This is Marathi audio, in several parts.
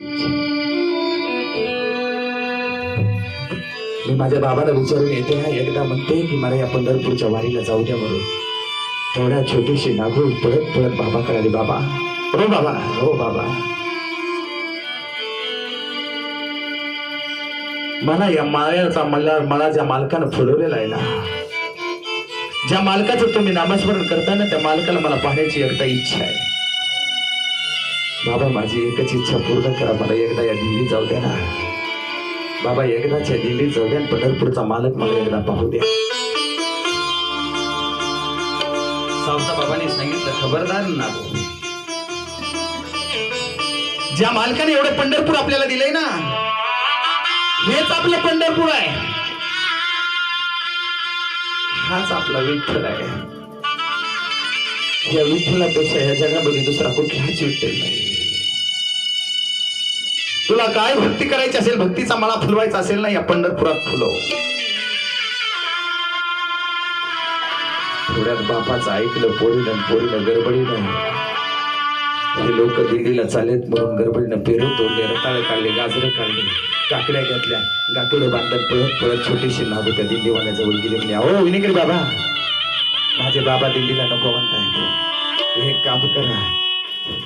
मी माझ्या बाबाला विचारून येते ना, एकदा म्हणते की मला या पंढरपूरच्या वारीला जाऊ द्या म्हणून. तेवढ्या छोटीशी नागू पळत पळत बाबाकडे आली. बाबा, हो बाबा, हो बाबा, मला या माळ्याचा मला ज्या मालकानं फुलवलेला आहे ना, ज्या मालकाचं तुम्ही नामस्मरण करताना त्या मालकाला मला पाहण्याची एकदा इच्छा आहे. बाबा, माझी एकच इच्छा पूर्ण करा, मला एकदा या दिल्लीत जाऊ द्या ना. बाबा, एकदाच्या दिल्लीत जाऊ द्या, पंढरपूरचा मालक मला एकदा पाहू द्या. सावता बाबांनी सांगितलं, खबरदार नागो, ज्या मालकाने एवढं पंढरपूर आपल्याला दिलंय ना, हेच आपलं पंढरपूर आहे, हाच आपला विठ्ठल आहे. या विठ्ठलापेक्षा या जगामध्ये दुसरा कुठलाच विठ्ठल नाही. तुला काय भक्ती करायची असेल, भक्तीचा मला फुलवायचा असेल ना, या पंढरपुरात फुलव. थोड्यात बापाचं ऐकलं पोरीनं गडबडीनं. हे लोक दिल्लीला चालेत म्हणून गडबडीनं पेरू तोडले, रताळे काढले, गाजरं काढले, काकड्या घातल्या, गाठोडे बांधत पळत पळत छोटीशी नागू त्या दिल्लीवाल्याजवळ गेले. म्हणजे अहो विनेकरी बाबा, माझे बाबा दिल्लीला नको म्हणतायत, हे काम करा,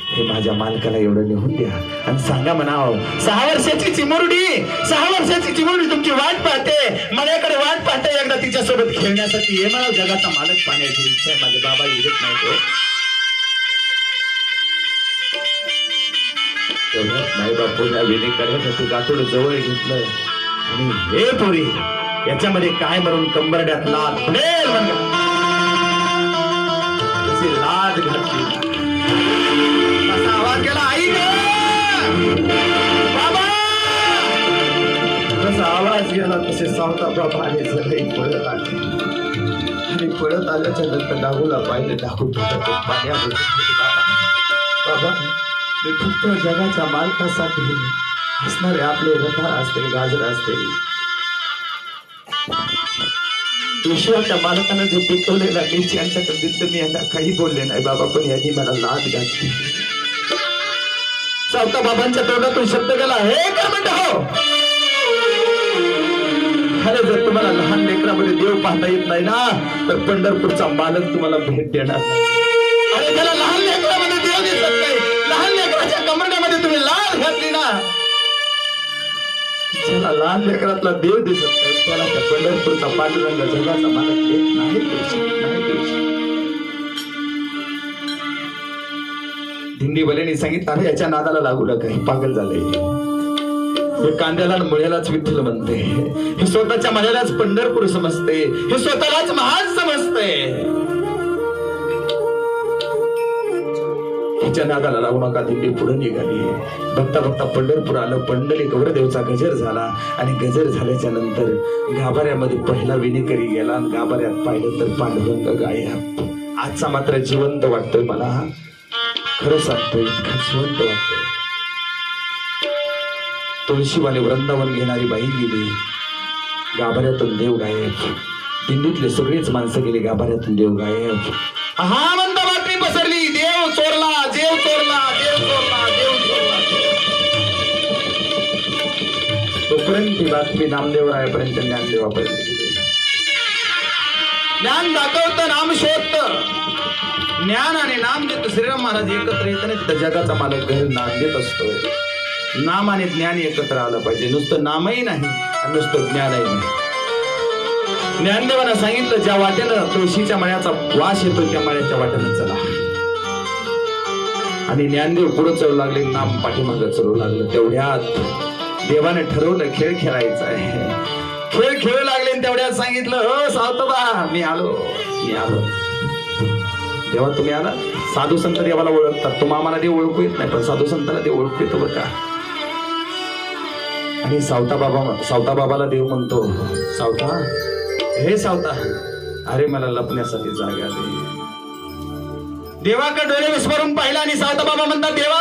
हे माझ्या मालकाला एवढं लिहून द्या आणि सांगा म्हणाव, 6 वर्षाची चिमुरडी तुमची वाट पाहते, माझ्याकडे वाट पाहते, एकदा तिच्यासोबत खेळण्यासाठी ये मला, जगाचा मालक पाहण्याची इच्छा आहे. माझे बाबा येत नाही तो. नाही बापू, या विनेकऱ्याचं गाठोड जवळ घेतलं आणि हे पोरी, याच्यामध्ये काय म्हणून कंबरड्यात लाद पडेल लाद घातली. असा आवाज गेला, आई ग बाबा. जसा आवाज गेला तसे सावता बाबा आणि सगळे पळत आले आणि पळत आल्याच्या नंतर डागूला पाहिलं. डागू पाण्यात. बाबा, मी फक्त जगाच्या मालकासाठी असणारे आपले रथा असतील, गाजर असतील, ईश्वराच्या मालकानं जे पिकवलेला मीच यांच्याकडे दिलं, मी यांना काही बोलले नाही बाबा, पण यांनी मला लाद घातली. सावता बाबांच्या तोंडातून शब्द गेला, हे काय म्हणता हो, अरे जर तुम्हाला लहान लेकरामध्ये देव पाहता येत नाही ना, तर पंढरपूरचा मालक तुम्हाला भेट देणार नाही. अरे त्याला लहान लेकरामध्ये देव दिसत नाही, लहान लेकराच्या कमरण्यामध्ये तुम्ही लाद घातली ना, त्याला लहान लेकरातला देव दिसत नाही, त्याला त्या पंढरपूरचा पांडुरंग जगाचा मालक देत नाही. दिंडीवाल्यांनी सांगितलं, अरे याच्या नादाला लागू नका, हे पागल झालंय, हे कांद्याला मुळ्यालाच विठ्ठल म्हणते, हे स्वतःच्या माझ्यालाच पंढरपूर समजते, हे स्वतःलाच महान समजते. हिच्या नादाला लागू नका. दिंडी पुढे निघाली. बघता बघता पंढरपूर आलं. पंढरी गौरदेवचा गजर झाला आणि गजर झाल्याच्या नंतर गाभाऱ्यामध्ये पहिला विनेकरी गेला. गाभाऱ्यात पाहिलं तर पांडुरंग गायब. आजचा मात्र जिवंत वाटतोय मला, खरं सांगतोय, जिवंत वाटतोय. तुळशीवाले वृंदावन घेणारी बाई गेली, गाभाऱ्यातून देव गायब. दिंडीतले सगळेच माणसं गेली, गाभाऱ्यातून देव गायब. हा म्हणता बातमी पसरली, देव चोरला, देव चोरला, देव चोरला, देव चोरला. तोपर्यंत ही बातमी नामदेवरायापर्यंत, ज्ञानदेवापर्यंत गेली. ज्ञान दाखवतं, नाम शोधतं. ज्ञान आणि नाम देत श्रीराम महाराज एकत्र येत नाही, तर जगाचा मालक घर नाम देत असतोय. नाम आणि ज्ञान एकत्र आलं पाहिजे. नुसतं नामही नाही आणि नुसतं ज्ञानही नाही. ज्ञानदेवानं सांगितलं, ज्या वाटेनं तुळशीच्या मळ्याचा वास येतो त्या मळ्याच्या वाटेनं चला. आणि ज्ञानदेव पुढे चढू लागले, नाम पाठीमागं चढू लागलं. तेवढ्यात देवाने ठरवलं खेळ खेळायचा आहे. खेळ खेळू लागले. तेवढ्यात सांगितलं, हो सावतोबा, मी आलो. देवा तुम्ही आला. साधू संत देवाला ओळखतात. तुम्हाला आम्हाला देव ओळखू येत नाही, पण साधू संतांना देव ओळखू येतो बरं का. आणि सावता बाबाला देव म्हणतो, सावता, हे सावता, अरे मला लपण्यासाठी जागा दे. देवाकडे डोळे विस्फारून पाहिला आणि सावता बाबा म्हणतात, देवा